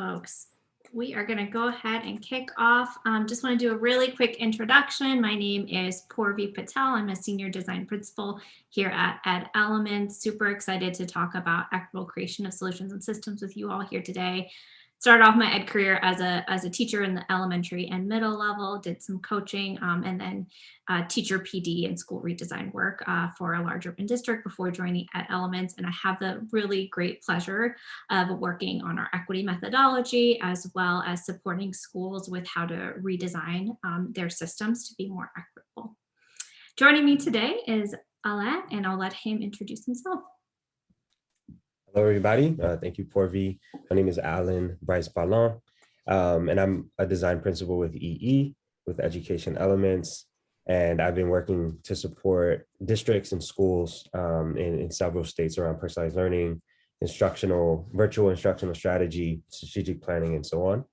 folks. We are going to go ahead and kick off. Just want to do a really quick introduction. My name is Purvi Patel. I'm a senior design principal here at Elements. Super excited to talk about equitable creation of solutions and systems with you all here today. Started off my ed career as a teacher in the elementary and middle level, did some coaching, and then teacher PD and school redesign work for a large urban district before joining at Elements. And I have the really great pleasure of working on our equity methodology, as well as supporting schools with how to redesign their systems to be more equitable. Joining me today is Alain, and I'll let him introduce himself. Hello, everybody. Thank you, Purvi. My name is Alan Bryce Ballon, and I'm a design principal with EE, with Education Elements. And I've been working to support districts and schools in several states around personalized learning, virtual instructional strategy, strategic planning, and so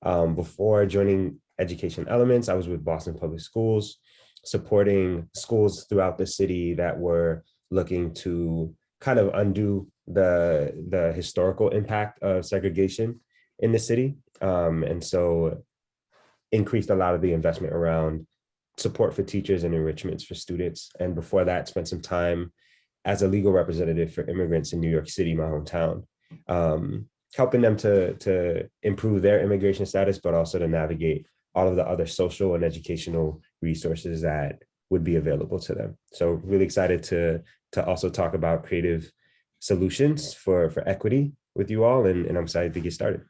on. Before joining Education Elements, I was with Boston Public Schools, supporting schools throughout the city that were looking to kind of undo the historical impact of segregation in the city. And so increased a lot of the investment around support for teachers and enrichments for students. And before that, spent some time as a legal representative for immigrants in New York City, my hometown, helping them to improve their immigration status, but also to navigate all of the other social and educational resources that would be available to them. So really excited to also talk about creative solutions for equity with you all, and I'm excited to get started.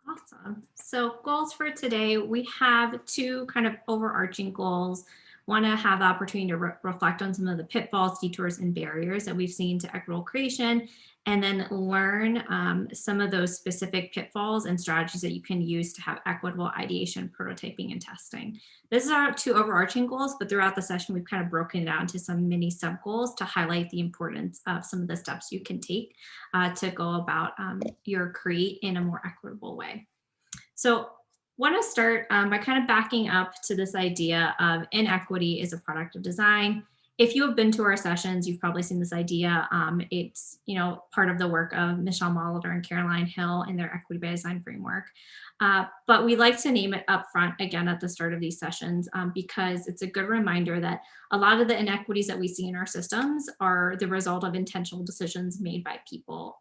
Awesome. So goals for today, we have two kind of overarching goals. Want to have the opportunity to reflect on some of the pitfalls, detours, and barriers that we've seen to equitable creation, and then learn some of those specific pitfalls and strategies that you can use to have equitable ideation, prototyping, and testing. This is our two overarching goals, but throughout the session, we've kind of broken it down to some mini sub goals to highlight the importance of some of the steps you can take to go about your create in a more equitable way. So want to start by kind of backing up to this idea of inequity is a product of design. If you have been to our sessions, you've probably seen this idea. It's part of the work of Michelle Molitor and Caroline Hill in their equity by design framework. But we like to name it up front again at the start of these sessions because it's a good reminder that a lot of the inequities that we see in our systems are the result of intentional decisions made by people.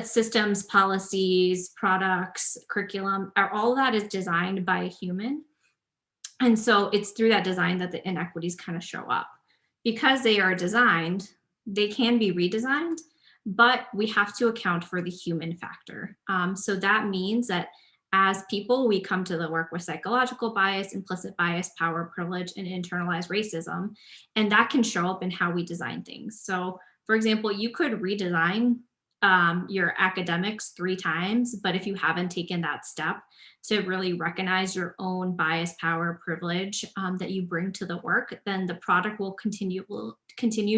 Systems, policies, products, curriculum, all that is designed by a human. And so it's through that design that the inequities kind of show up. Because they are designed, they can be redesigned, but we have to account for the human factor. So that means that as people, we come to the work with psychological bias, implicit bias, power, privilege, and internalized racism. And that can show up in how we design things. So for example, you could redesign your academics 3 times, but if you haven't taken that step to really recognize your own bias, power, privilege that you bring to the work, then the product will continue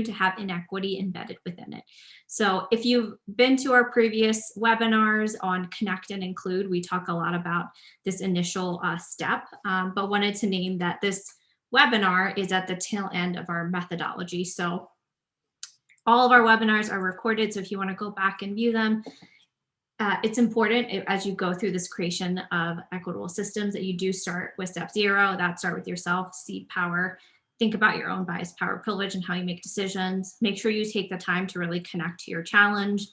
to have inequity embedded within it. So if you've been to our previous webinars on Connect and Include, we talk a lot about this initial step, but wanted to name that this webinar is at the tail end of our methodology. So all of our webinars are recorded, so if you want to go back and view them, it's important as you go through this creation of equitable systems that you do start with step 0, that start with yourself, seed power, think about your own bias, power, privilege, and how you make decisions. Make sure you take the time to really connect to your challenge.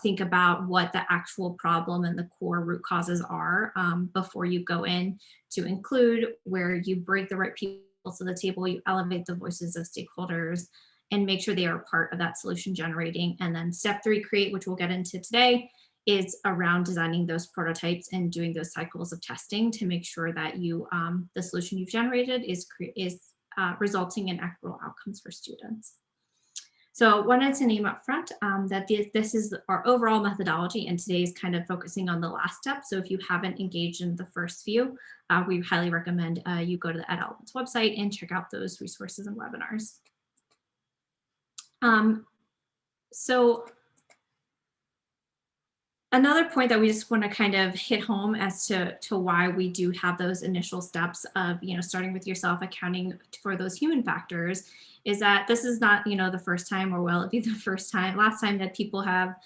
Think about what the actual problem and the core root causes are before you go in to include, where you bring the right people to the table, you elevate the voices of stakeholders, and make sure they are part of that solution generating. And then step 3, create, which we'll get into today, is around designing those prototypes and doing those cycles of testing to make sure that you the solution you've generated is resulting in equitable outcomes for students. So wanted to name up front that this is our overall methodology, and today is kind of focusing on the last step. So if you haven't engaged in the first few, we highly recommend you go to the Ed Elements website and check out those resources and webinars. So another point that we just want to kind of hit home as to why we do have those initial steps of, starting with yourself, accounting for those human factors, is that this is not, the first time, or will it be the last time that people have,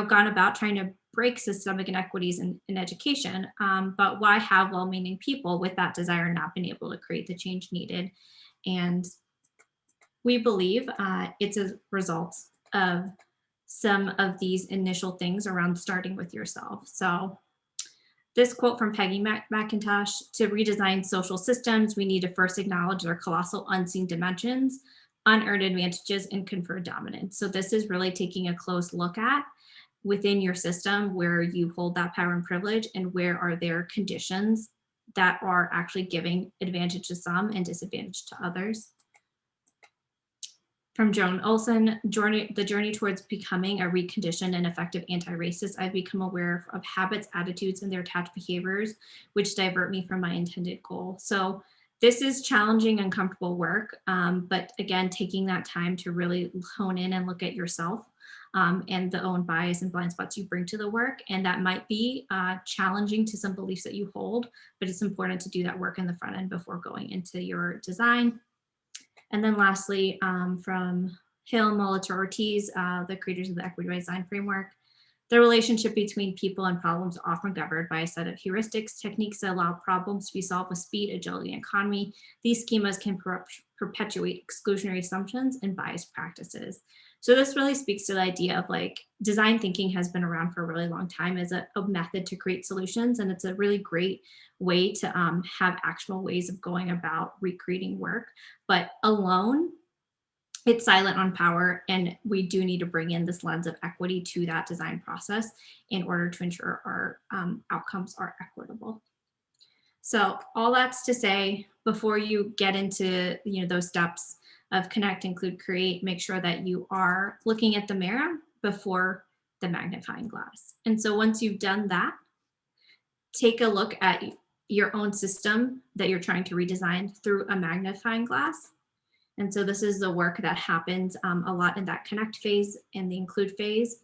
gone about trying to break systemic inequities in education, but why have well-meaning people with that desire not been able to create the change needed? And we believe it's a result of some of these initial things around starting with yourself. So this quote from Peggy McIntosh: to redesign social systems, we need to first acknowledge their colossal unseen dimensions, unearned advantages, and conferred dominance. So this is really taking a close look at within your system where you hold that power and privilege, and where are there conditions that are actually giving advantage to some and disadvantage to others. From Joan Olson: the journey towards becoming a reconditioned and effective anti-racist, I've become aware of habits, attitudes, and their attached behaviors which divert me from my intended goal. So this is challenging, uncomfortable work, but again, taking that time to really hone in and look at yourself and the own bias and blind spots you bring to the work. And that might be challenging to some beliefs that you hold, but it's important to do that work in the front end before going into your design. And then lastly, from Hill, Molitor, Ortiz, the creators of the Equity by Design framework: the relationship between people and problems are often governed by a set of heuristics, techniques that allow problems to be solved with speed, agility, and economy. These schemas can perpetuate exclusionary assumptions and biased practices. So this really speaks to the idea of like design thinking has been around for a really long time as a method to create solutions. And it's a really great way to have actual ways of going about recreating work. But alone, it's silent on power, and we do need to bring in this lens of equity to that design process in order to ensure our outcomes are equitable. So all that's to say, before you get into those steps of connect, include, create, make sure that you are looking at the mirror before the magnifying glass. And so once you've done that, take a look at your own system that you're trying to redesign through a magnifying glass. And so this is the work that happens a lot in that connect phase and the include phase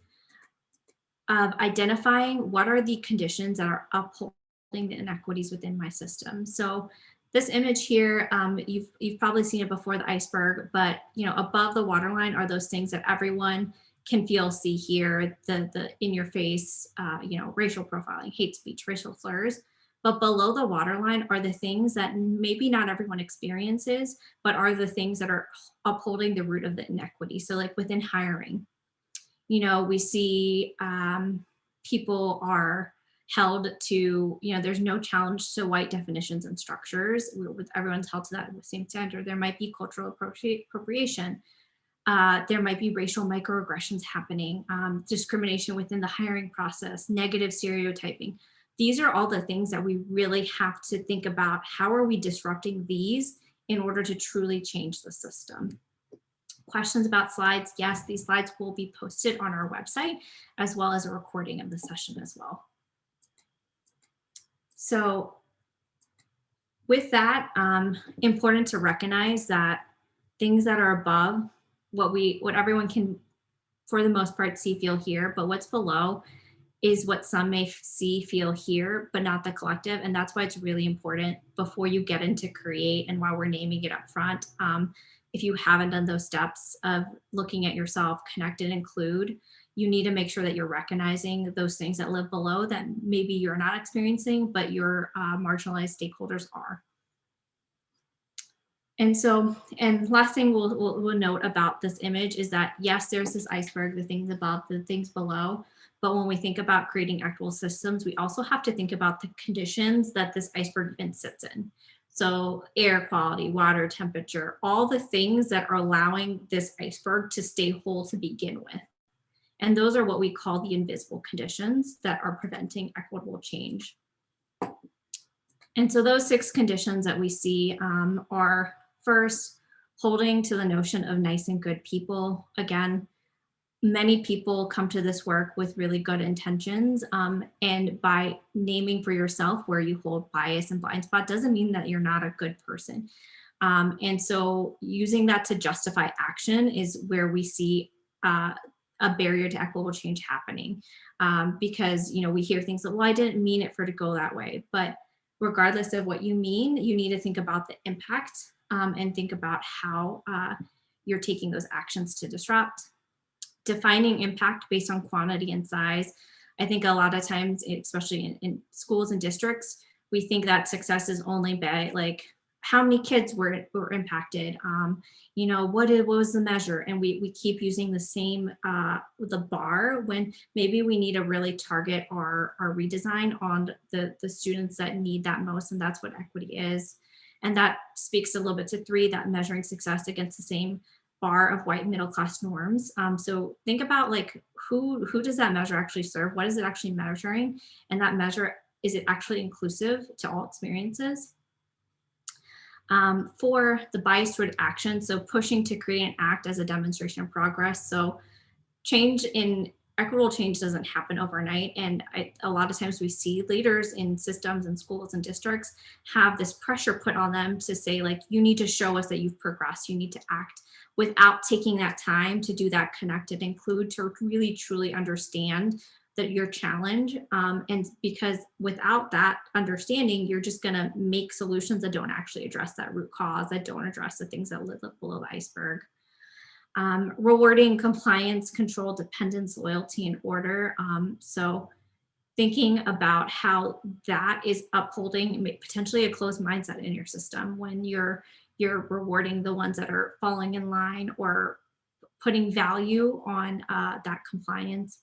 of identifying what are the conditions that are upholding the inequities within my system. So this image here, you've probably seen it before, the iceberg, but above the waterline are those things that everyone can feel, see, hear, the in your face, racial profiling, hate speech, racial slurs. But below the waterline are the things that maybe not everyone experiences, but are the things that are upholding the root of the inequity. So like within hiring, we see people are held to, there's no challenge to white definitions and structures. Everyone's held to that same standard. There might be cultural appropriation. There might be racial microaggressions happening, discrimination within the hiring process, negative stereotyping. These are all the things that we really have to think about. How are we disrupting these in order to truly change the system? Questions about slides? Yes, these slides will be posted on our website, as well as a recording of the session as well. So with that, important to recognize that things that are above what everyone can, for the most part, see, feel, hear, but what's below is what some may see, feel, hear, but not the collective. And that's why it's really important before you get into create and while we're naming it up front. If you haven't done those steps of looking at yourself, connect and include, you need to make sure that you're recognizing those things that live below that maybe you're not experiencing, but your marginalized stakeholders are. And so, and last thing we'll note about this image is that, yes, there's this iceberg, the things above, the things below. But when we think about creating equitable systems, we also have to think about the conditions that this iceberg even sits in. So air quality, water temperature, all the things that are allowing this iceberg to stay whole to begin with. And those are what we call the invisible conditions that are preventing equitable change. And so those 6 conditions that we see are, first, holding to the notion of nice and good people. Again, many people come to this work with really good intentions, and by naming for yourself where you hold bias and blind spot doesn't mean that you're not a good person. And so using that to justify action is where we see a barrier to equitable change happening, because we hear things like, well, I didn't mean it for it to go that way. But regardless of what you mean, you need to think about the impact and think about how you're taking those actions to disrupt. Defining impact based on quantity and size. I think a lot of times, especially in schools and districts, we think that success is only by like how many kids were impacted. What was the measure? And we keep using the same the bar when maybe we need to really target our redesign on the students that need that most, and that's what equity is. And that speaks a little bit to 3, that measuring success against the same bar of white middle class norms. So think about like who does that measure actually serve? What is it actually measuring? And that measure, is it actually inclusive to all experiences? For the bias toward action, so pushing to create and act as a demonstration of progress. So equitable change doesn't happen overnight. And a lot of times we see leaders in systems and schools and districts have this pressure put on them to say, like, you need to show us that you've progressed, you need to act, without taking that time to do that connect and include, to really truly understand that your challenge. And because without that understanding, you're just going to make solutions that don't actually address that root cause, that don't address the things that live below the iceberg. Rewarding compliance, control, dependence, loyalty, and order. So thinking about how that is upholding potentially a closed mindset in your system when you're rewarding the ones that are falling in line or putting value on that compliance.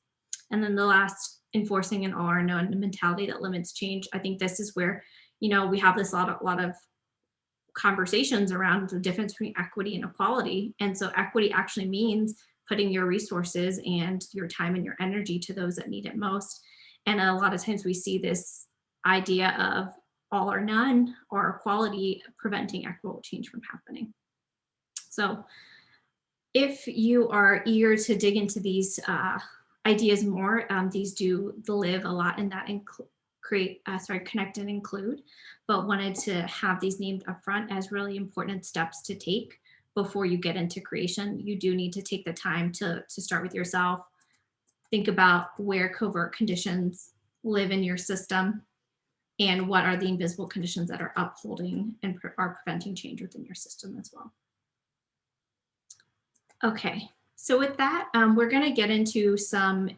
And then the last, enforcing an all or none mentality that limits change. I think this is where, we have this lot of conversations around the difference between equity and equality. And so equity actually means putting your resources and your time and your energy to those that need it most. And a lot of times we see this idea of all or none or equality preventing equitable change from happening. So if you are eager to dig into these ideas more, these do live a lot in that connect and include, but wanted to have these named upfront as really important steps to take before you get into creation. You do need to take the time to start with yourself, think about where covert conditions live in your system and what are the invisible conditions that are upholding and are preventing change within your system as well. Okay, so with that, we're going to get into some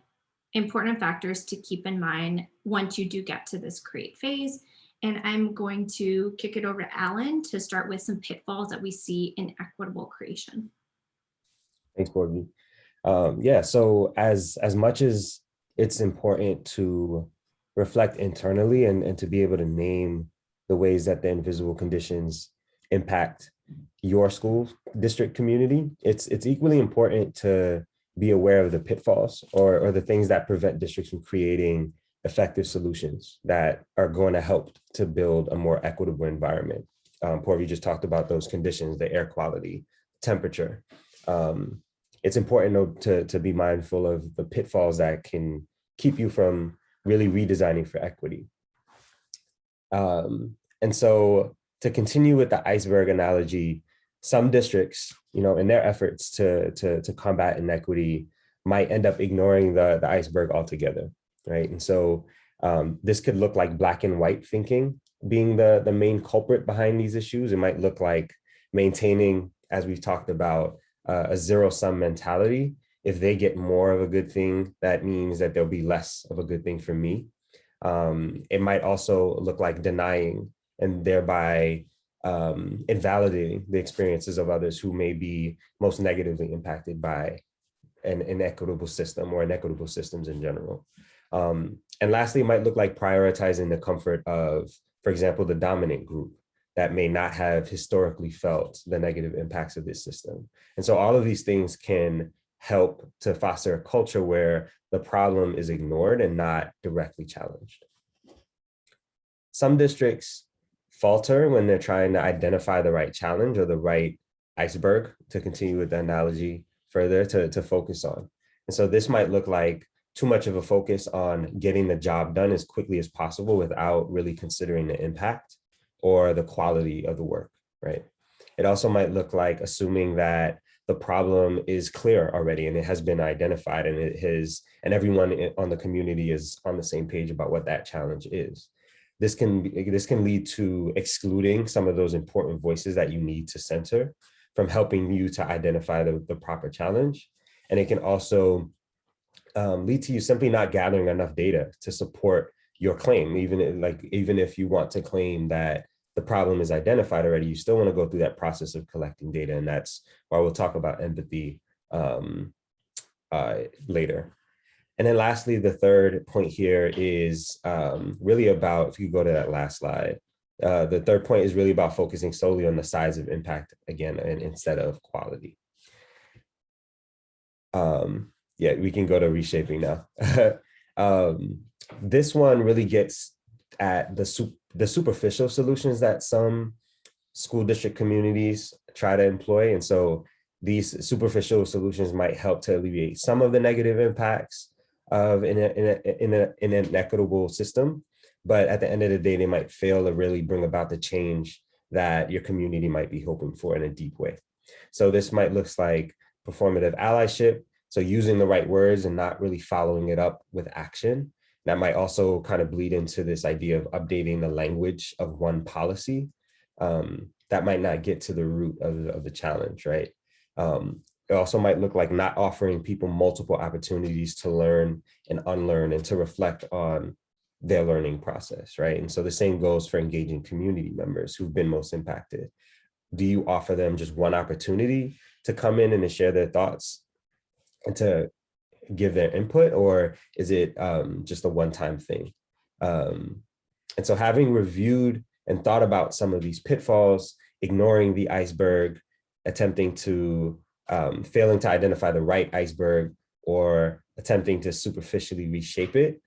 important factors to keep in mind once you do get to this create phase. And I'm going to kick it over to Alan to start with some pitfalls that we see in equitable creation. Thanks, Borby. Yeah, so as much as it's important to reflect internally and to be able to name the ways that the invisible conditions impact your school district community, it's equally important to be aware of the pitfalls or the things that prevent districts from creating effective solutions that are going to help to build a more equitable environment. Porvi just talked about those conditions, the air quality, temperature. It's important to be mindful of the pitfalls that can keep you from really redesigning for equity. And so to continue with the iceberg analogy, some districts, in their efforts to combat inequity might end up ignoring the iceberg altogether, right? And so this could look like black and white thinking being the main culprit behind these issues. It might look like maintaining, as we've talked about, a zero-sum mentality. If they get more of a good thing, that means that there'll be less of a good thing for me. It might also look like denying and thereby invalidating the experiences of others who may be most negatively impacted by an inequitable system or inequitable systems in general. And lastly, it might look like prioritizing the comfort of, for example, the dominant group that may not have historically felt the negative impacts of this system. And so all of these things can help to foster a culture where the problem is ignored and not directly challenged. Some districts falter when they're trying to identify the right challenge or the right iceberg, to continue with the analogy further, to focus on. And so this might look like too much of a focus on getting the job done as quickly as possible without really considering the impact or the quality of the work, right? It also might look like assuming that the problem is clear already and it has been identified and everyone on the community is on the same page about what that challenge is. This can lead to excluding some of those important voices that you need to center from helping you to identify the proper challenge. And it can also lead to you simply not gathering enough data to support your claim. Even if you want to claim that the problem is identified already, you still want to go through that process of collecting data. And that's why we'll talk about empathy later. And then lastly, the third point here is really about, if you go to that last slide, the third point is really about focusing solely on the size of impact again, and instead of quality. Yeah, we can go to reshaping now. This one really gets at the superficial solutions that some school district communities try to employ. And so these superficial solutions might help to alleviate some of the negative impacts of an inequitable system. But at the end of the day, they might fail to really bring about the change that your community might be hoping for in a deep way. So this might look like performative allyship. So using the right words and not really following it up with action. That might also kind of bleed into this idea of updating the language of one policy. That might not get to the root of the challenge, right? It also might look like not offering people multiple opportunities to learn and unlearn and to reflect on their learning process, right? And so the same goes for engaging community members who've been most impacted. Do you offer them just one opportunity to come in and to share their thoughts and to give their input, or is it just a one-time thing? And so having reviewed and thought about some of these pitfalls, ignoring the iceberg, attempting to, failing to identify the right iceberg, or attempting to superficially reshape it,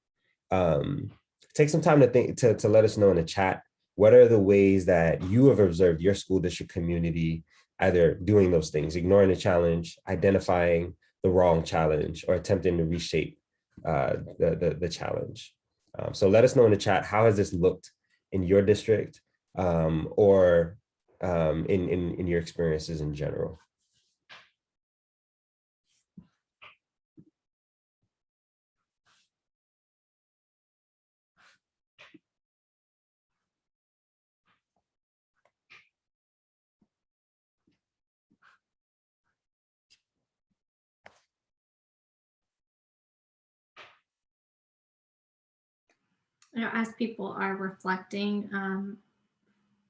take some time to think, to let us know in the chat, what are the ways that you have observed your school district community either doing those things, ignoring the challenge, identifying the wrong challenge, or attempting to reshape the challenge. So let us know in the chat, how has this looked in your district, or in your experiences in general? As people are reflecting,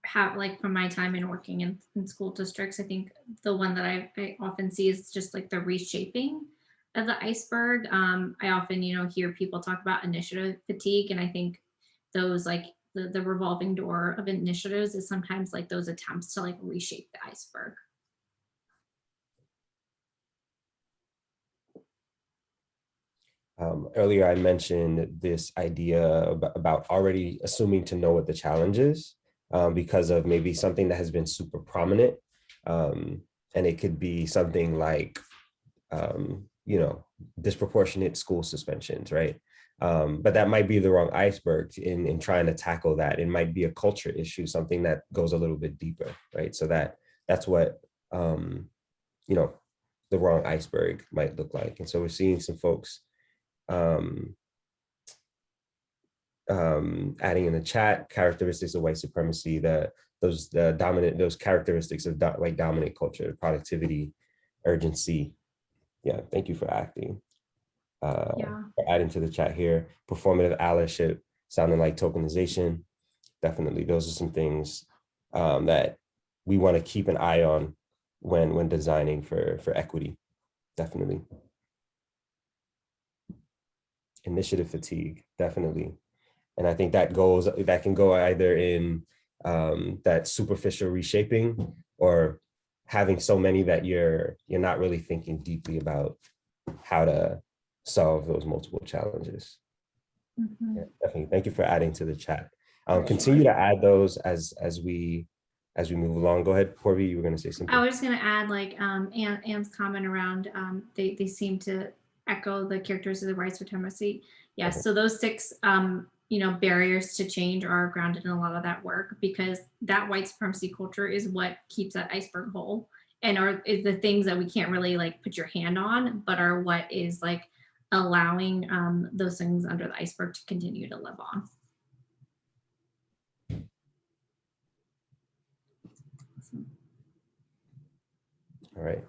how, like, from my time in working in school districts, I think the one that I often see is just like the reshaping of the iceberg. I often, hear people talk about initiative fatigue, and I think those, like, the revolving door of initiatives is sometimes like those attempts to like reshape the iceberg. Earlier, I mentioned this idea about already assuming to know what the challenge is, because of maybe something that has been super prominent. And it could be something like, disproportionate school suspensions, right? But that might be the wrong iceberg in trying to tackle that. It might be a culture issue, something that goes a little bit deeper, right? So that's what, the wrong iceberg might look like. And so we're seeing some folks adding in the chat characteristics of white supremacy, those characteristics of white dominant culture, productivity, urgency. Yeah, thank you for acting. For adding to the chat here, performative allyship, sounding like tokenization. Definitely, those are some things that we want to keep an eye on when designing for equity. Definitely. Initiative fatigue, definitely. And I think that can go either in that superficial reshaping, or having so many that you're not really thinking deeply about how to solve those multiple challenges. Mm-hmm. Yeah, definitely. Thank you for adding to the chat. Continue to add those as we move along. Go ahead, Porvi, you were going to say something. I was going to add, like, Anne's comment around they seem to echo the characteristics of the white supremacy. Yes, so those 6 barriers to change are grounded in a lot of that work, because that white supremacy culture is what keeps that iceberg whole, and is the things that we can't really like put your hand on, but are what is like allowing those things under the iceberg to continue to live on. All right.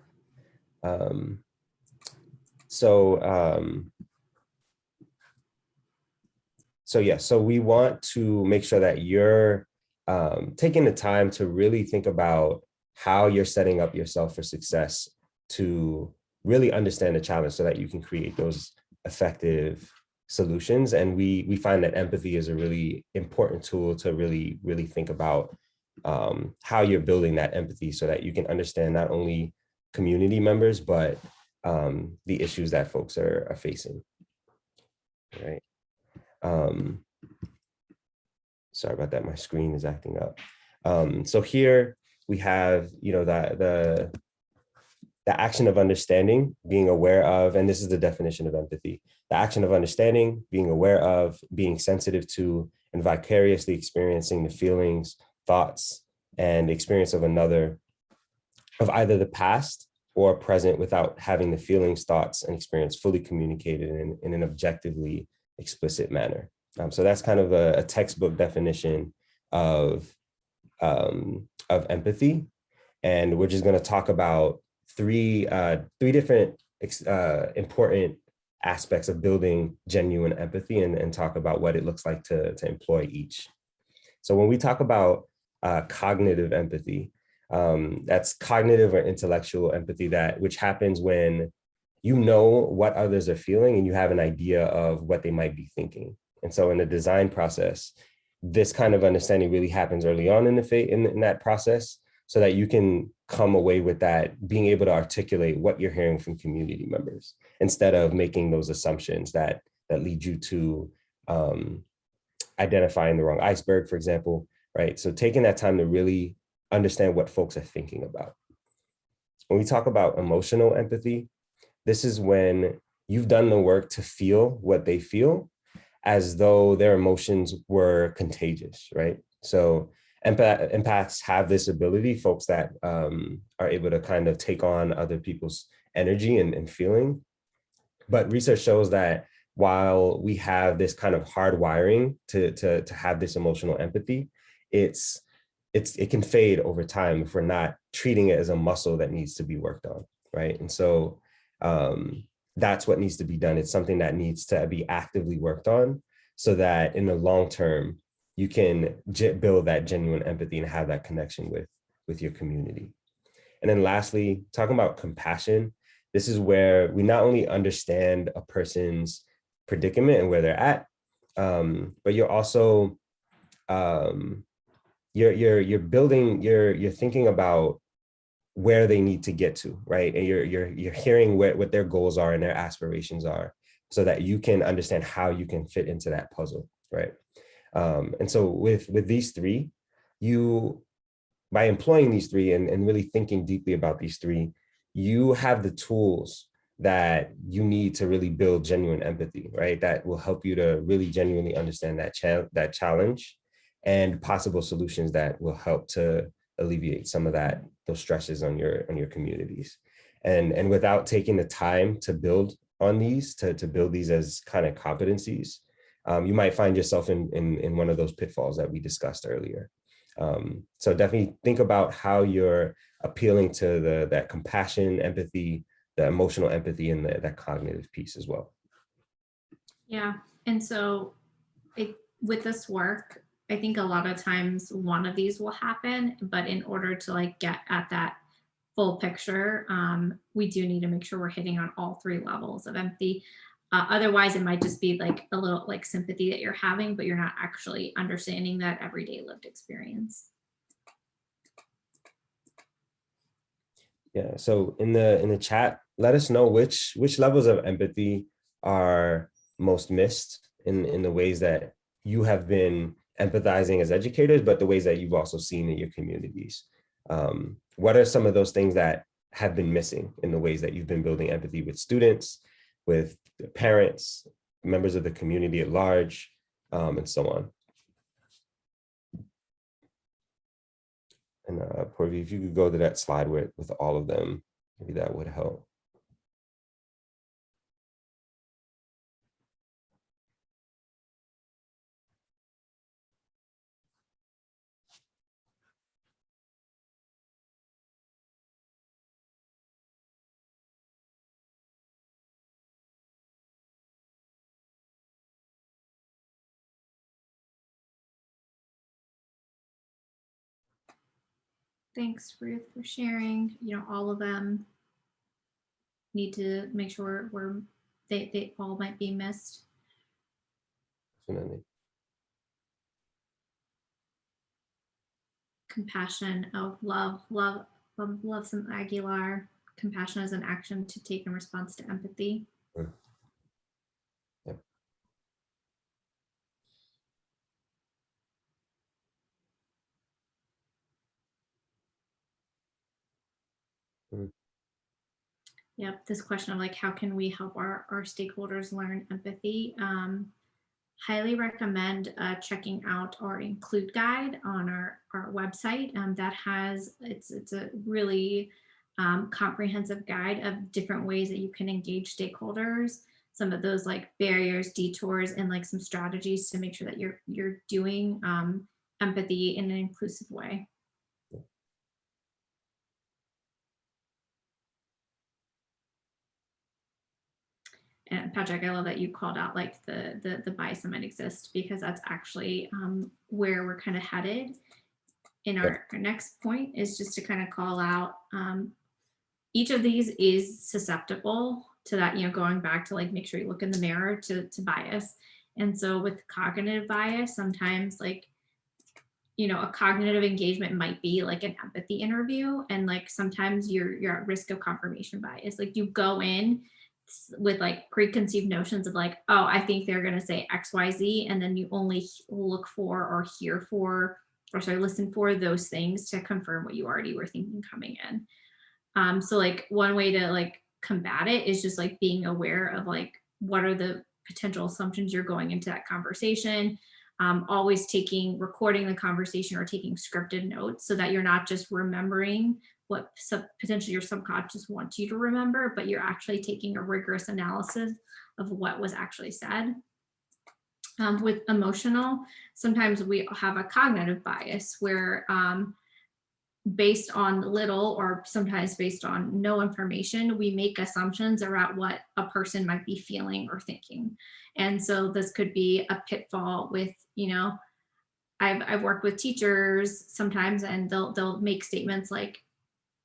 So So we want to make sure that you're taking the time to really think about how you're setting up yourself for success, to really understand the challenge so that you can create those effective solutions. And we find that empathy is a really important tool to really think about how you're building that empathy so that you can understand not only community members, but the issues that folks are facing, right? Sorry about that, my screen is acting up. So here we have, the action of understanding, being aware of, and this is the definition of empathy, the action of understanding, being aware of, being sensitive to, and vicariously experiencing the feelings, thoughts, and experience of another, of either the past or present, without having the feelings, thoughts, and experience fully communicated in an objectively explicit manner. So that's kind of a textbook definition of empathy. And we're just going to talk about three different important aspects of building genuine empathy, and talk about what it looks like to employ each. So when we talk about cognitive empathy, that's cognitive or intellectual empathy, which happens when you know what others are feeling and you have an idea of what they might be thinking. And so in the design process, this kind of understanding really happens early on in that process, so that you can come away with that, being able to articulate what you're hearing from community members, instead of making those assumptions that lead you to identifying the wrong iceberg, for example, right? So taking that time to really understand what folks are thinking about. When we talk about emotional empathy, this is when you've done the work to feel what they feel, as though their emotions were contagious, right? So empaths have this ability, folks that are able to kind of take on other people's energy and feeling. But research shows that while we have this kind of hardwiring to have this emotional empathy, it can fade over time if we're not treating it as a muscle that needs to be worked on, right? And so that's what needs to be done. It's something that needs to be actively worked on, so that in the long term, you can build that genuine empathy and have that connection with your community. And then lastly, talking about compassion, this is where we not only understand a person's predicament and where they're at, but you're also you're thinking about where they need to get to, right? And you're hearing what their goals are and their aspirations are, so that you can understand how you can fit into that puzzle, right? And so with these three, by employing these three and really thinking deeply about these three, you have the tools that you need to really build genuine empathy, right? That will help you to really genuinely understand that challenge, and possible solutions that will help to alleviate some of those stresses on your communities. And without taking the time to build on these, to build these as kind of competencies, you might find yourself in one of those pitfalls that we discussed earlier. So definitely think about how you're appealing to that compassion, empathy, the emotional empathy, and that cognitive piece as well. Yeah. And so with this work, I think a lot of times one of these will happen, but in order to get at that full picture, we do need to make sure we're hitting on all three levels of empathy. Otherwise, it might just be a little sympathy that you're having, but you're not actually understanding that everyday lived experience. Yeah. So in the chat, let us know which levels of empathy are most missed in the ways that you have been empathizing as educators, but the ways that you've also seen in your communities. What are some of those things that have been missing in the ways that you've been building empathy with students, with parents, members of the community at large, and so on? And Purvi, if you could go to that slide with all of them, maybe that would help. Thanks, Ruth, for sharing. All of them need to make sure they all might be missed. Definitely. Compassion. Oh, love some Aguilar. Compassion is an action to take in response to empathy. Mm. Yep. Mm. Yep, this question of like, how can we help our stakeholders learn empathy? Highly recommend checking out our include guide on our website. That has, it's a really comprehensive guide of different ways that you can engage stakeholders, some of those like barriers, detours, and like some strategies to make sure that you're doing empathy in an inclusive way. And Patrick, I love that you called out like the bias that might exist, because that's actually where we're kind of headed. In our next point is just to kind of call out each of these is susceptible to that, going back to like make sure you look in the mirror to bias. And so with cognitive bias, sometimes like, a cognitive engagement might be like an empathy interview, and like sometimes you're at risk of confirmation bias. Like you go in with like preconceived notions of like, oh, I think they're going to say XYZ, and then you only look for or hear for, or sorry, listen for those things to confirm what you already were thinking coming in. So like one way to like combat it is just like being aware of like what are the potential assumptions you're going into that conversation. Always recording the conversation or taking scripted notes so that you're not just remembering what potentially your subconscious wants you to remember, but you're actually taking a rigorous analysis of what was actually said. With emotional, sometimes we have a cognitive bias where based on little or sometimes based on no information, we make assumptions around what a person might be feeling or thinking. And so this could be a pitfall with, I've worked with teachers sometimes, and they'll make statements like,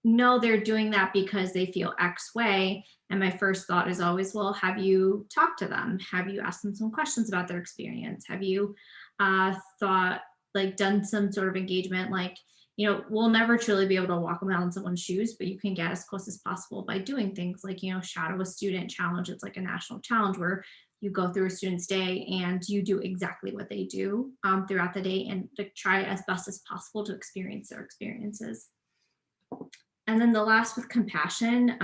no, they're doing that because they feel X way. And my first thought is always, well, have you talked to them? Have you asked them some questions about their experience? Have you done some sort of engagement? Like, we'll never truly be able to walk around someone's shoes, but you can get as close as possible by doing things like, shadow a student challenge. It's like a national challenge where you go through a student's day and you do exactly what they do throughout the day, and to try as best as possible to experience their experiences. And then the last with compassion,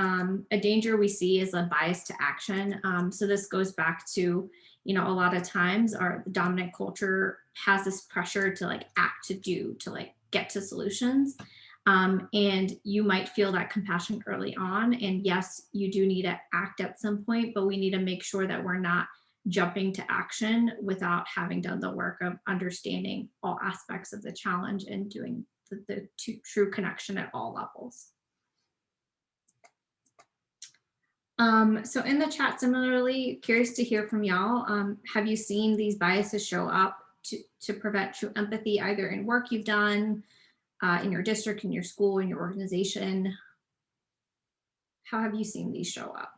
a danger we see is a bias to action. So this goes back to, a lot of times our dominant culture has this pressure to like act, to do, to like get to solutions. And you might feel that compassion early on. And yes, you do need to act at some point, but we need to make sure that we're not jumping to action without having done the work of understanding all aspects of the challenge and doing the true connection at all levels. So in the chat, similarly, curious to hear from y'all. Have you seen these biases show up to prevent true empathy, either in work you've done, in your district, in your school, in your organization? How have you seen these show up?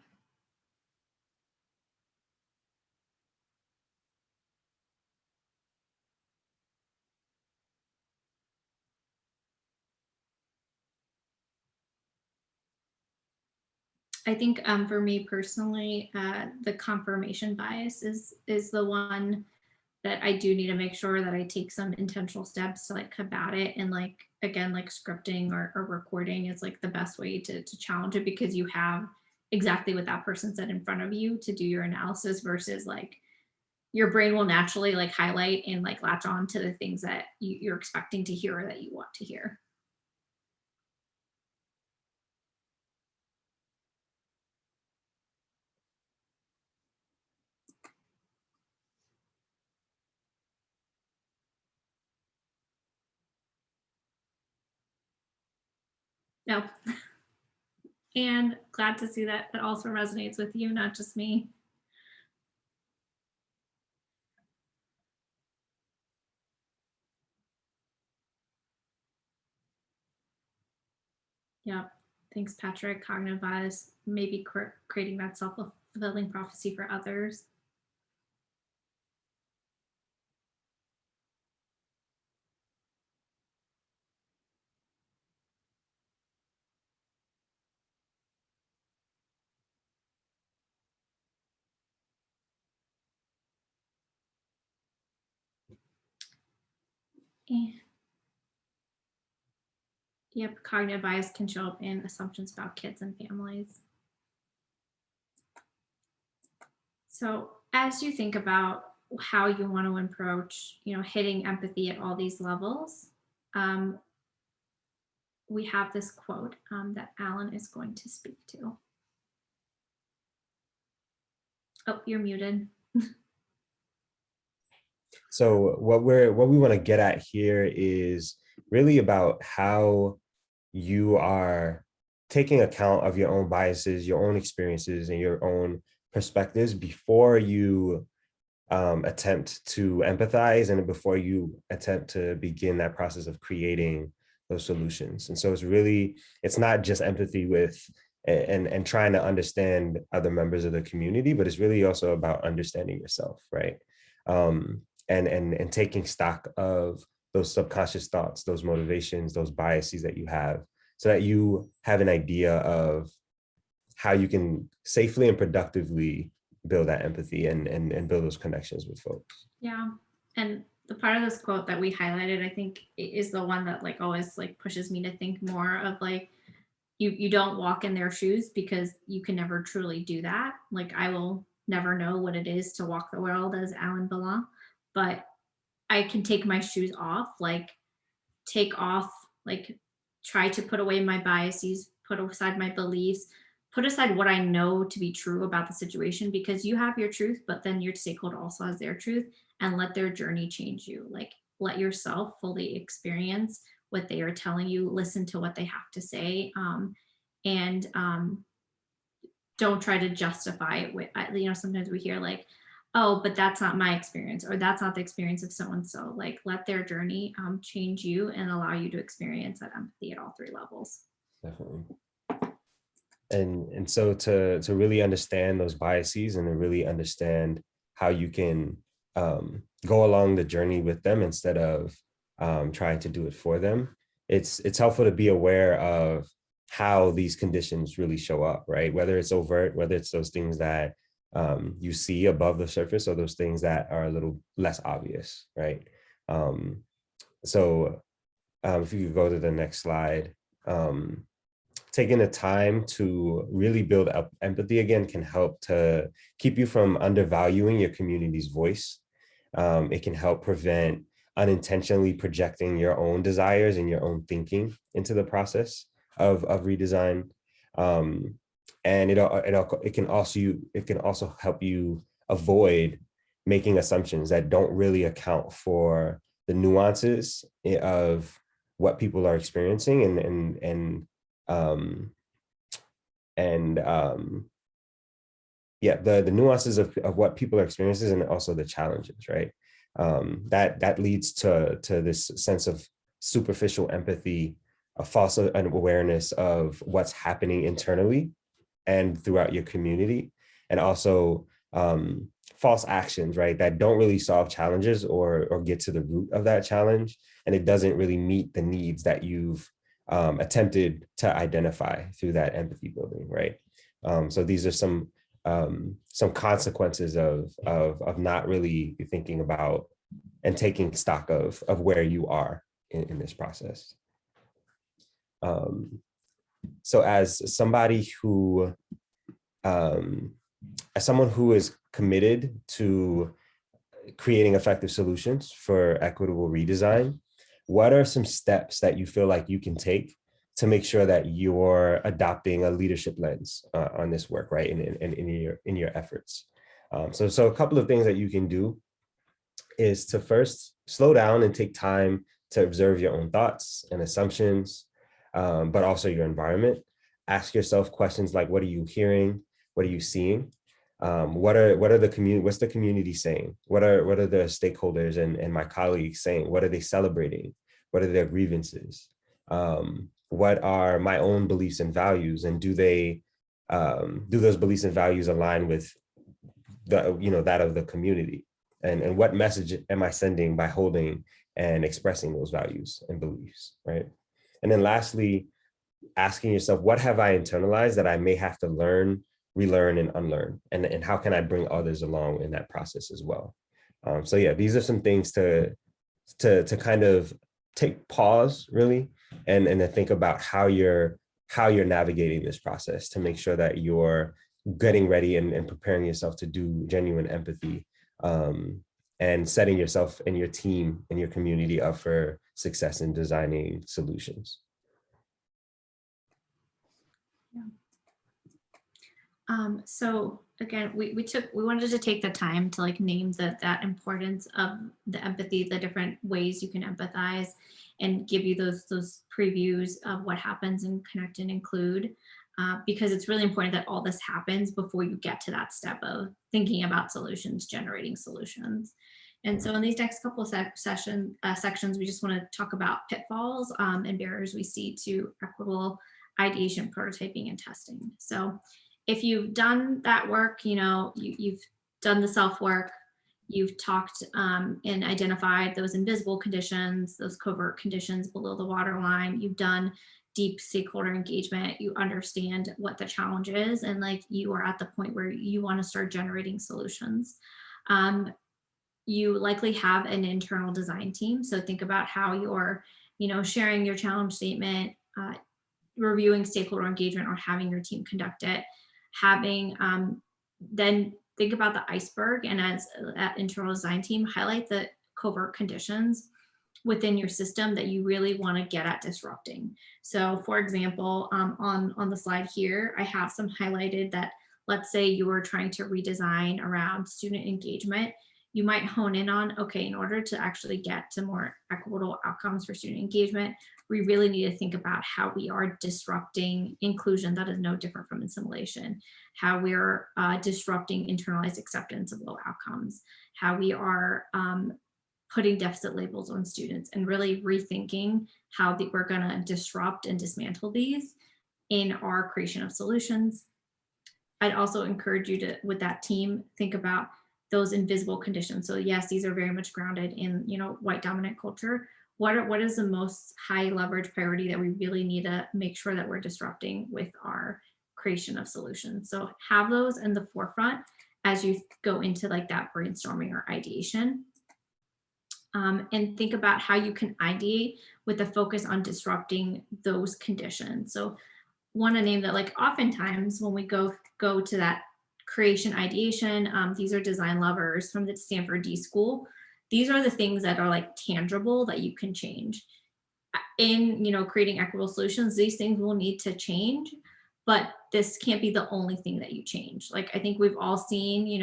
I think for me personally, the confirmation bias is the one that I do need to make sure that I take some intentional steps to like combat it. And like, again, like scripting or recording is like the best way to challenge it, because you have exactly what that person said in front of you to do your analysis, versus like your brain will naturally like highlight and like latch on to the things that you're expecting to hear or that you want to hear. No. And glad to see that it also resonates with you, not just me. Yeah. Thanks, Patrick. Cognitive bias, maybe creating that self-fulfilling prophecy for others. Eh, Yep, cognitive bias can show up in assumptions about kids and families. So, as you think about how you want to approach, hitting empathy at all these levels, um, we have this quote that Alan is going to speak to. Oh, you're muted. So what we want to get at here is really about how you are taking account of your own biases, your own experiences, and your own perspectives before you attempt to empathize and before you attempt to begin that process of creating those solutions. And so it's not just empathy with and trying to understand other members of the community, but it's really also about understanding yourself, right? And taking stock of those subconscious thoughts, those motivations, those biases that you have, so that you have an idea of how you can safely and productively build that empathy and build those connections with folks. Yeah. And the part of this quote that we highlighted, I think, is the one that like always like pushes me to think more of like, you don't walk in their shoes because you can never truly do that. Like I will never know what it is to walk the world as Alan Ballon, but I can take my shoes off, like take off, like try to put away my biases, put aside my beliefs, put aside what I know to be true about the situation, because you have your truth, but then your stakeholder also has their truth, and let their journey change you. Like let yourself fully experience what they are telling you, listen to what they have to say, and don't try to justify it with, sometimes we hear like, oh, but that's not my experience, or that's not the experience of so and so. Like let their journey change you and allow you to experience that empathy at all three levels. Definitely. And so to really understand those biases and to really understand how you can go along the journey with them instead of trying to do it for them, it's helpful to be aware of how these conditions really show up, right? Whether it's overt, whether it's those things that you see above the surface, or those things that are a little less obvious, right? So if you could go to the next slide. Taking the time to really build up empathy again can help to keep you from undervaluing your community's voice. It can help prevent unintentionally projecting your own desires and your own thinking into the process of redesign. And it can also help you avoid making assumptions that don't really account for the nuances of what people are experiencing um, and yeah, the nuances of what people are experiencing and also the challenges, right? That leads to this sense of superficial empathy, a false awareness of what's happening internally and throughout your community, and also false actions, right, that don't really solve challenges or get to the root of that challenge, and it doesn't really meet the needs that you've attempted to identify through that empathy building, right? So these are some consequences of not really thinking about and taking stock of where you are in this process. So as somebody who, as someone who is committed to creating effective solutions for equitable redesign, what are some steps that you feel like you can take to make sure that you're adopting a leadership lens on this work, right? In your efforts. So a couple of things that you can do is to first slow down and take time to observe your own thoughts and assumptions, but also your environment. Ask yourself questions like, what are you hearing? What are you seeing? What's the community saying? What are the stakeholders and my colleagues saying? What are they celebrating? What are their grievances? what are my own beliefs and values, and do those beliefs and values align with that of the community, and what message am I sending by holding and expressing those values and beliefs, right? And then lastly, asking yourself, what have I internalized that I may have to learn, relearn, and unlearn, and how can I bring others along in that process as well? So yeah, these are some things to kind of take pause, really, and to think about how you're navigating this process to make sure that you're getting ready and preparing yourself to do genuine empathy, and setting yourself and your team and your community up for success in designing solutions. So again, we wanted to take the time to like name that importance of the empathy, the different ways you can empathize, and give you those previews of what happens in Connect and Include, because it's really important that all this happens before you get to that step of thinking about solutions, generating solutions. And so in these next couple of sections, we just want to talk about pitfalls and barriers we see to equitable ideation, prototyping, and testing. So if you've done that work, you've done the self-work, you've talked and identified those invisible conditions, those covert conditions below the waterline, you've done deep stakeholder engagement, you understand what the challenge is, and like you are at the point where you want to start generating solutions. You likely have an internal design team. So think about how you're, sharing your challenge statement, reviewing stakeholder engagement, or having your team conduct it. Then think about the iceberg, and as that internal design team, highlight the covert conditions within your system that you really want to get at disrupting. So for example, on the slide here, I have some highlighted that, let's say you were trying to redesign around student engagement. You might hone in on, okay, in order to actually get to more equitable outcomes for student engagement, we really need to think about how we are disrupting inclusion that is no different from assimilation, how we're disrupting internalized acceptance of low outcomes, how we are putting deficit labels on students, and really rethinking how we're going to disrupt and dismantle these in our creation of solutions. I'd also encourage you to, with that team, think about those invisible conditions. So yes, these are very much grounded in, white dominant culture. What is the most high leverage priority that we really need to make sure that we're disrupting with our creation of solutions? So have those in the forefront as you go into like that brainstorming or ideation. And think about how you can ideate with a focus on disrupting those conditions. So want to name that, like oftentimes when we go to that creation ideation, these are design levers from the Stanford D School. These are the things that are like tangible that you can change. In creating equitable solutions, these things will need to change, but this can't be the only thing that you change. Like I think we've all seen,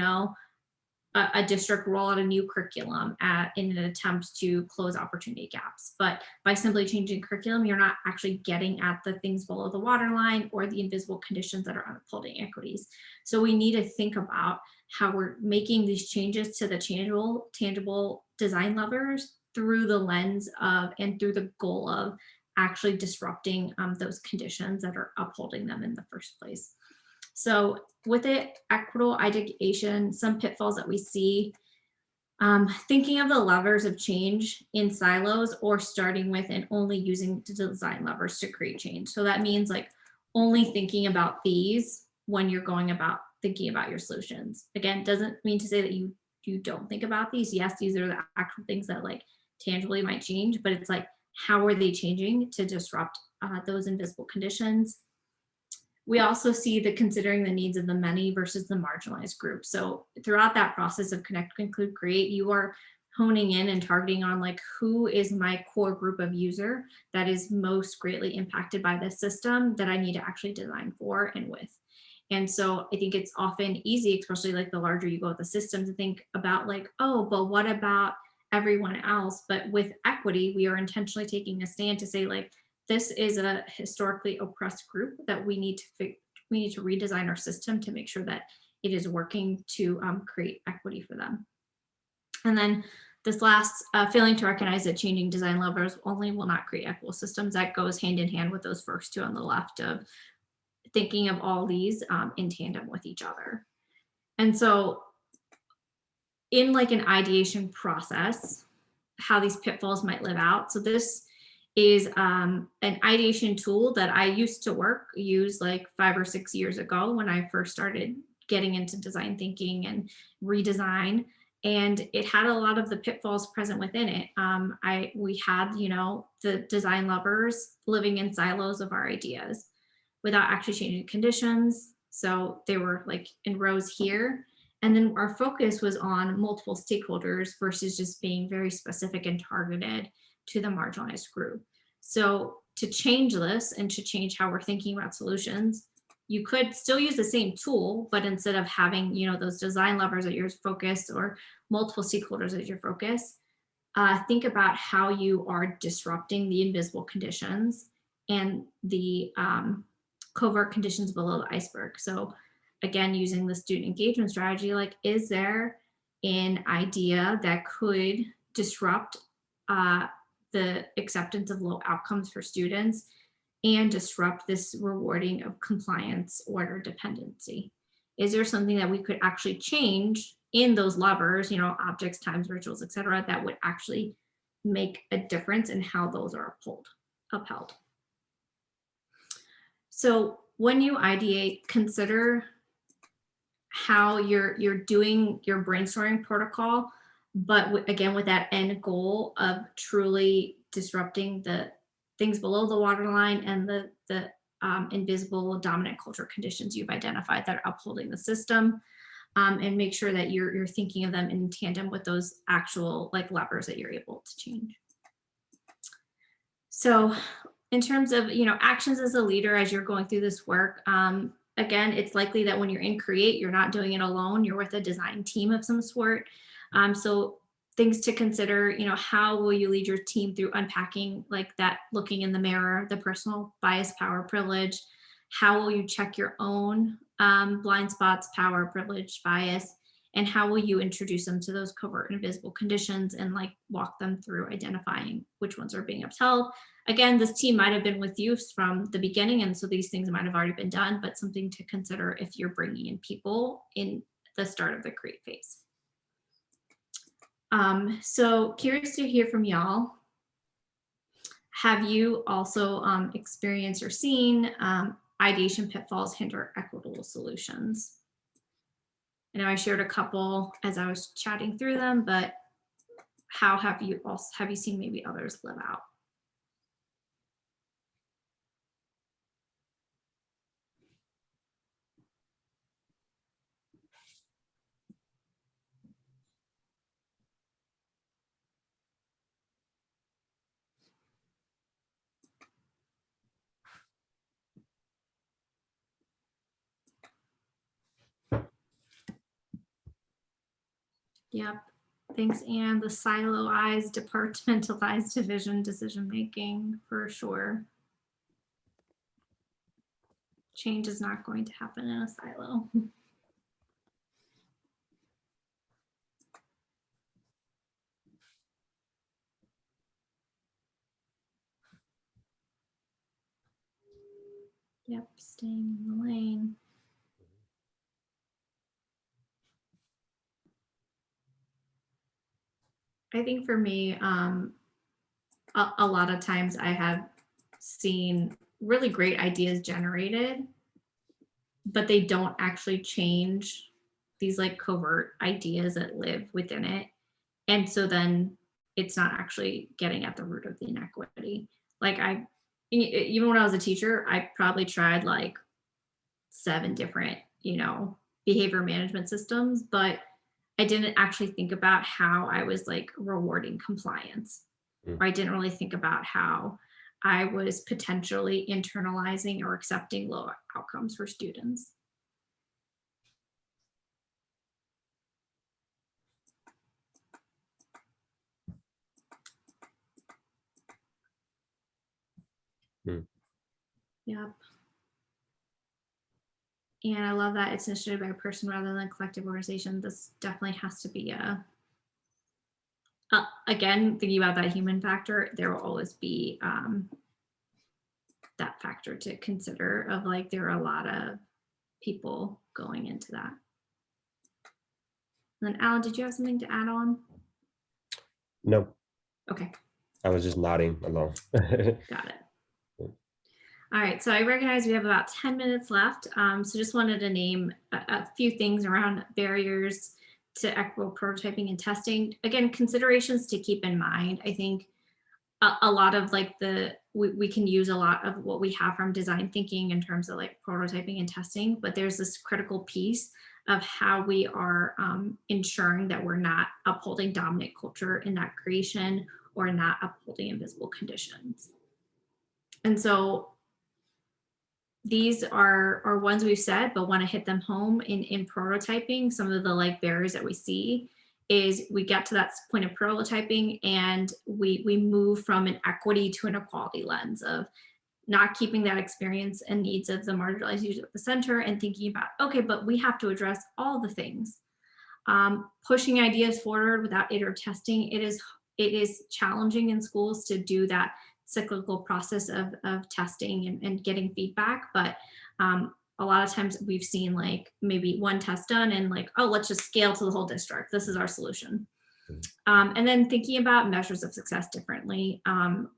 a district roll out a new curriculum in an attempt to close opportunity gaps. But by simply changing curriculum, you're not actually getting at the things below the waterline or the invisible conditions that are upholding equities. So we need to think about how we're making these changes to the tangible design levers through the lens of and through the goal of actually disrupting those conditions that are upholding them in the first place. So with it, equitable ideation, some pitfalls that we see, thinking of the levers of change in silos, or starting with and only using the design levers to create change. So that means like only thinking about these when you're going about thinking about your solutions. Again, doesn't mean to say that you don't think about these. Yes, these are the actual things that like tangibly might change, but it's like, how are they changing to disrupt those invisible conditions? We also see the considering the needs of the many versus the marginalized group. So throughout that process of connect, conclude, create, you are honing in and targeting on like, who is my core group of user that is most greatly impacted by this system that I need to actually design for and with. And so I think it's often easy, especially like the larger you go with the system, to think about like, oh, but what about everyone else? But with equity, we are intentionally taking a stand to say like, this is a historically oppressed group that we need to redesign our system to make sure that it is working to create equity for them. And then this last, failing to recognize that changing design levers only will not create equitable systems. That goes hand in hand with those first two on the left of thinking of all these in tandem with each other. And so in like an ideation process, how these pitfalls might live out. So this is an ideation tool that I used to use like 5 or 6 years ago when I first started getting into design thinking and redesign. And it had a lot of the pitfalls present within it. We had, the design lovers living in silos of our ideas without actually changing conditions. So they were like in rows here. And then our focus was on multiple stakeholders versus just being very specific and targeted to the marginalized group. So to change this and to change how we're thinking about solutions, you could still use the same tool, but instead of having, those design levers at your focus or multiple stakeholders as your focus, think about how you are disrupting the invisible conditions and the covert conditions below the iceberg. So again, using the student engagement strategy, like, is there an idea that could disrupt the acceptance of low outcomes for students and disrupt this rewarding of compliance order dependency? Is there something that we could actually change in those levers, objects, times, rituals, et cetera, that would actually make a difference in how those are upheld? So when you ideate, consider how you're doing your brainstorming protocol, but again, with that end goal of truly disrupting the things below the waterline and the invisible dominant culture conditions you've identified that are upholding the system, and make sure that you're thinking of them in tandem with those actual like levers that you're able to change. So in terms of, actions as a leader, as you're going through this work, again, it's likely that when you're in create, you're not doing it alone, you're with a design team of some sort. So things to consider, how will you lead your team through unpacking like that, looking in the mirror, the personal bias, power, privilege? How will you check your own blind spots, power, privilege, bias? And how will you introduce them to those covert and invisible conditions and like walk them through identifying which ones are being upheld? Again, this team might have been with you from the beginning, and so these things might have already been done, but something to consider if you're bringing in people in the start of the create phase. So curious to hear from y'all. Have you also experienced or seen ideation pitfalls hinder equitable solutions? I know I shared a couple as I was chatting through them, but how have you seen maybe others live out? Yep. Thanks, Anne. The siloized, departmentalized division decision-making for sure. Change is not going to happen in a silo. Yep, staying in the lane. I think for me, a lot of times I have seen really great ideas generated, but they don't actually change these like covert ideas that live within it. And so then it's not actually getting at the root of the inequity. Like even when I was a teacher, I probably tried like 7 different, behavior management systems, but I didn't actually think about how I was like rewarding compliance. Or I didn't really think about how I was potentially internalizing or accepting low outcomes for students. Yep. And I love that it's initiated by a person rather than a collective organization. This definitely has to be a again, thinking about that human factor, there will always be that factor to consider of like, there are a lot of people going into that. And then Alan, did you have something to add on? No, Okay, I was just nodding along. got it. All right, so I recognize we have about 10 minutes left. So just wanted to name a few things around barriers to equitable prototyping and testing. Again, considerations to keep in mind. I think a lot of like we can use a lot of what we have from design thinking in terms of like prototyping and testing, but there's this critical piece of how we are ensuring that we're not upholding dominant culture in that creation or not upholding invisible conditions. And so these are ones we've said, but want to hit them home in prototyping. Some of the like barriers that we see is we get to that point of prototyping and we move from an equity to an equality lens of not keeping that experience and needs of the marginalized user at the center and thinking about, okay, but we have to address all the things. Pushing ideas forward without iterative testing, it is challenging in schools to do that cyclical process of testing and getting feedback, but a lot of times we've seen like maybe one test done and like, oh, let's just scale to the whole district. This is our solution. And then thinking about measures of success differently.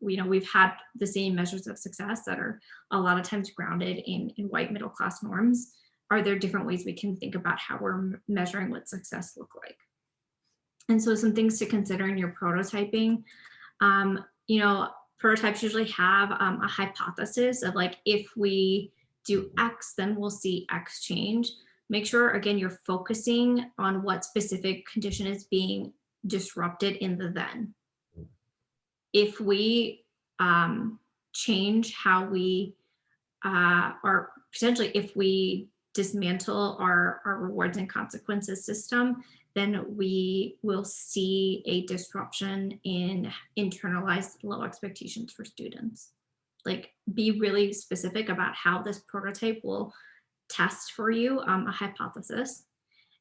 We've had the same measures of success that are a lot of times grounded in white middle class norms. Are there different ways we can think about how we're measuring what success look like? And so some things to consider in your prototyping. Prototypes usually have a hypothesis of like, if we do X, then we'll see X change. Make sure, again, you're focusing on what specific condition is being disrupted in the then. If we change how we or potentially if we dismantle our rewards and consequences system, then we will see a disruption in internalized low expectations for students. Like, be really specific about how this prototype will test for you a hypothesis.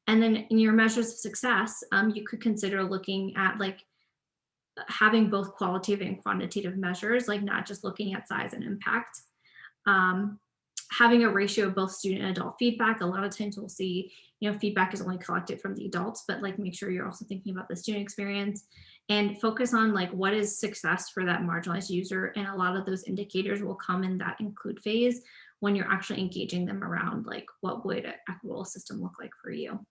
And then in your measures of success, you could consider looking at like having both qualitative and quantitative measures, like not just looking at size and impact. Having a ratio of both student and adult feedback. A lot of times we'll see, feedback is only collected from the adults, but like make sure you're also thinking about the student experience and focus on like what is success for that marginalized user. And a lot of those indicators will come in that include phase when you're actually engaging them around like what would an equitable system look like for you.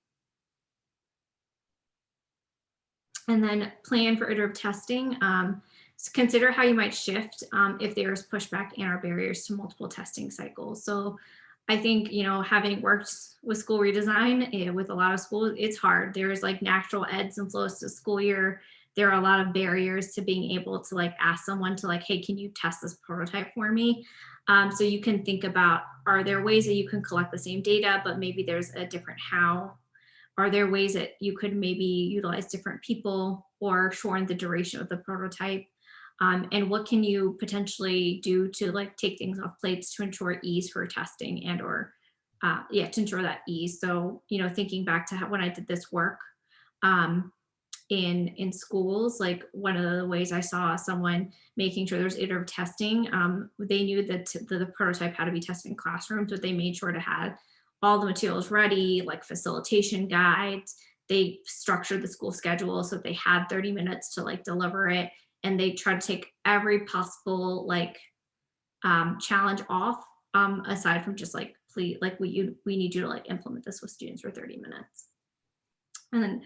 And then plan for iterative testing. So consider how you might shift if there's pushback and or barriers to multiple testing cycles. So I think, having worked with school redesign with a lot of schools, it's hard. There's like natural ebbs and flows to school year. There are a lot of barriers to being able to like ask someone to like, hey, can you test this prototype for me? So you can think about, are there ways that you can collect the same data, but maybe there's a different how? Are there ways that you could maybe utilize different people or shorten the duration of the prototype? And what can you potentially do to like take things off plates to ensure ease for testing and or to ensure that ease. So, thinking back to when I did this work in schools, like one of the ways I saw someone making sure there's iterative testing, they knew that the prototype had to be tested in classrooms, but they made sure to have all the materials ready, like facilitation guides. They structured the school schedule so they had 30 minutes to like deliver it. And they tried to take every possible like challenge off aside from just like, please, like we need you to like implement this with students for 30 minutes. And then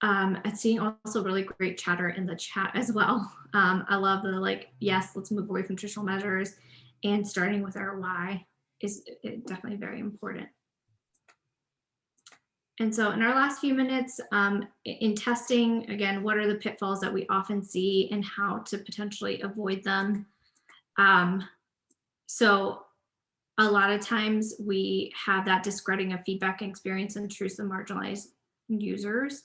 I'm seeing also really great chatter in the chat as well. I love the like, yes, let's move away from traditional measures and starting with our why is definitely very important. And so in our last few minutes in testing, again, what are the pitfalls that we often see and how to potentially avoid them? So a lot of times we have that discrediting of feedback and experience and truths of marginalized users.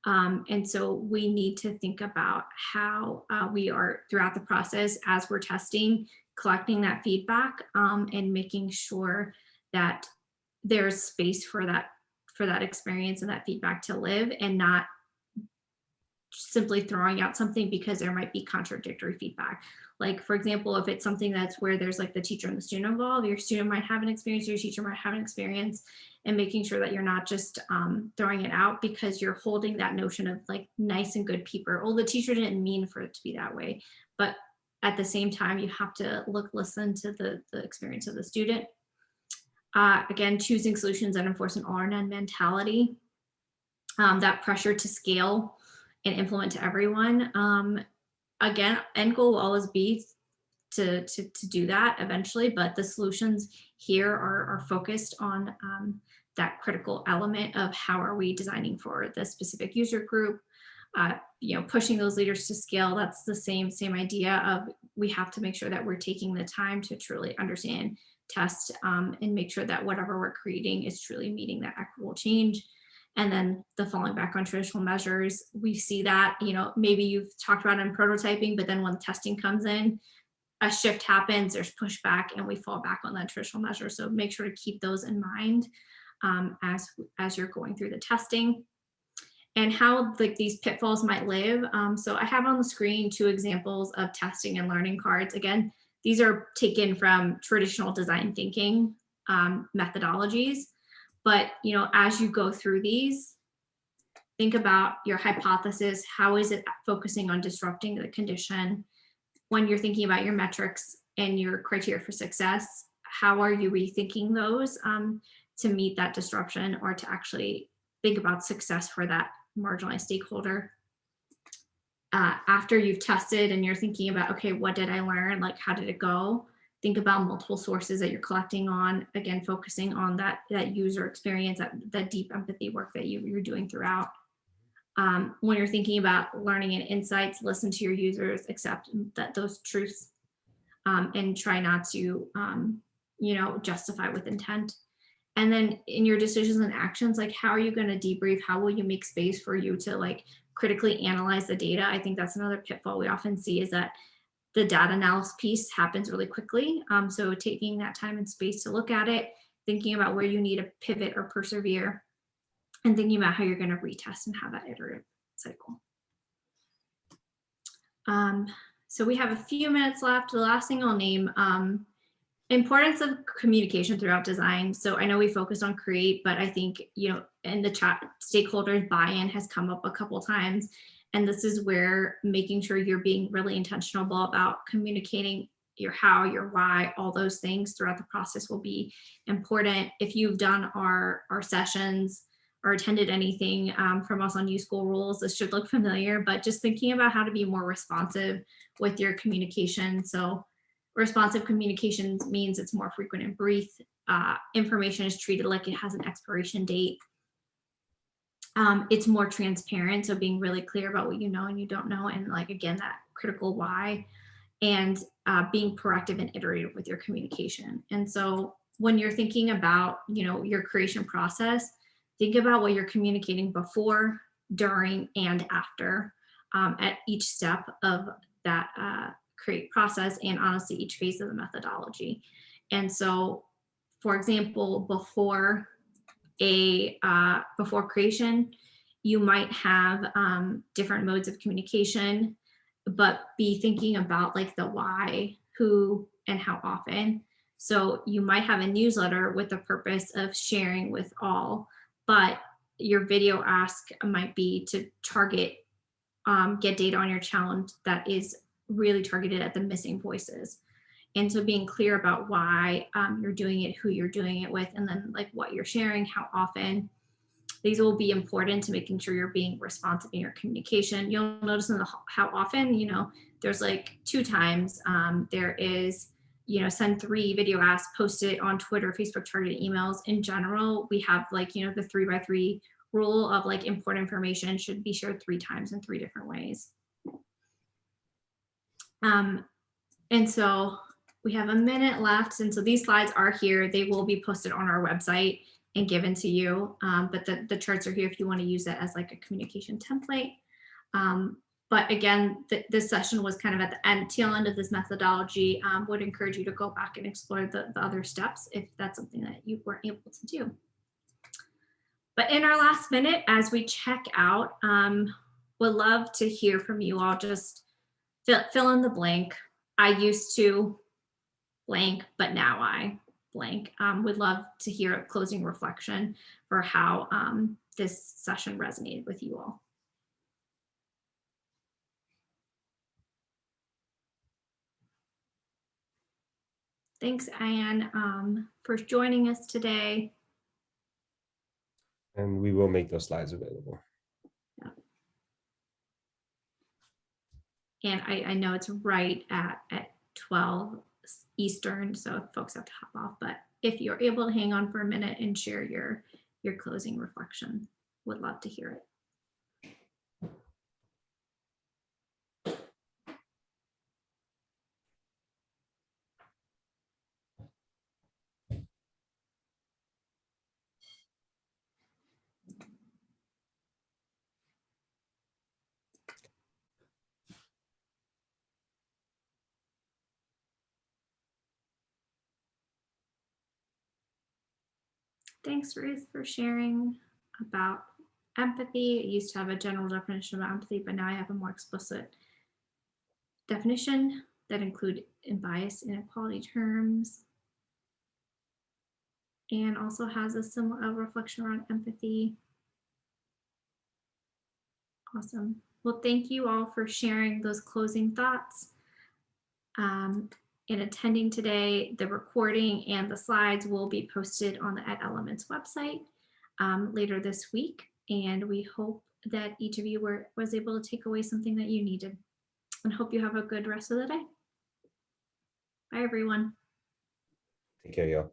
And so we need to think about how we are throughout the process as we're testing, collecting that feedback and making sure that there's space for that experience and that feedback to live and not simply throwing out something because there might be contradictory feedback. Like, for example, if it's something that's where there's like the teacher and the student involved, your student might have an experience, your teacher might have an experience, and making sure that you're not just throwing it out because you're holding that notion of like nice and good people. Well, the teacher didn't mean for it to be that way, but at the same time, you have to listen to the experience of the student. Again, choosing solutions that enforce an all or none mentality, that pressure to scale and implement to everyone. Again, end goal will always be to do that eventually, but the solutions here are focused on that critical element of how are we designing for the specific user group. Pushing those leaders to scale, that's the same idea of we have to make sure that we're taking the time to truly understand, test, and make sure that whatever we're creating is truly meeting that equitable change. And then the falling back on traditional measures, we see that, maybe you've talked about in prototyping, but then when testing comes in, a shift happens, there's pushback, and we fall back on that traditional measure. So make sure to keep those in mind as you're going through the testing. And how like these pitfalls might live. So I have on the screen 2 examples of testing and learning cards. Again, these are taken from traditional design thinking methodologies. But as you go through these, think about your hypothesis. How is it focusing on disrupting the condition? When you're thinking about your metrics and your criteria for success, how are you rethinking those to meet that disruption or to actually think about success for that marginalized stakeholder? After you've tested and you're thinking about, okay, what did I learn? Like, how did it go? Think about multiple sources that you're collecting on, again, focusing on that user experience, that deep empathy work that you're doing throughout. When you're thinking about learning and insights, listen to your users, accept that those truths, and try not to, justify with intent. And then in your decisions and actions, like how are you going to debrief? How will you make space for you to like critically analyze the data? I think that's another pitfall we often see, is that the data analysis piece happens really quickly. So taking that time and space to look at it, thinking about where you need to pivot or persevere, and thinking about how you're going to retest and have that iterative cycle. So we have a few minutes left. The last thing I'll name, importance of communication throughout design. So I know we focused on create, but I think, in the chat, stakeholders buy-in has come up a couple times. And this is where making sure you're being really intentional about communicating your how, your why, all those things throughout the process will be important. If you've done our sessions or attended anything from us on U-School rules, this should look familiar, but just thinking about how to be more responsive with your communication. So responsive communications means it's more frequent and brief. Information is treated like it has an expiration date. It's more transparent, so being really clear about what you know and you don't know, and like, again, that critical why, and being proactive and iterative with your communication. And so when you're thinking about, your creation process, think about what you're communicating before, during, and after at each step of that create process, and honestly, each phase of the methodology. And so, for example, before creation, you might have different modes of communication, but be thinking about like the why, who, and how often. So you might have a newsletter with the purpose of sharing with all, but your video ask might be to target, get data on your challenge that is really targeted at the missing voices. And so being clear about why you're doing it, who you're doing it with, and then like what you're sharing, how often. These will be important to making sure you're being responsive in your communication. You'll notice in the how often, there's like 2 times. There is, send 3 video asks, post it on Twitter, Facebook, targeted emails. In general, we have like, the 3x3 rule of like important information should be shared 3 times in 3 different ways. And so we have a minute left. And so these slides are here. They will be posted on our website and given to you. But the charts are here if you want to use it as like a communication template. But again, this session was kind of at the tail end of this methodology. Would encourage you to go back and explore the other steps if that's something that you weren't able to do. But in our last minute, as we check out, would love to hear from you all. Just fill in the blank. I used to blank, but now I blank. Would love to hear a closing reflection for how this session resonated with you all. Thanks, Anne, for joining us today. And we will make those slides available. Yeah. And I know it's right at 12 Eastern, so folks have to hop off, but if you're able to hang on for a minute and share your closing reflection, would love to hear it. Thanks, Ruth, for sharing about empathy. I used to have a general definition of empathy, but now I have a more explicit definition that include bias inequality terms, and also has a similar reflection around empathy. Awesome. Well, thank you all for sharing those closing thoughts and attending today. The recording and the slides will be posted on the Ed Elements website later this week. And we hope that each of you was able to take away something that you needed, and hope you have a good rest of the day. Bye, everyone. Take care, y'all.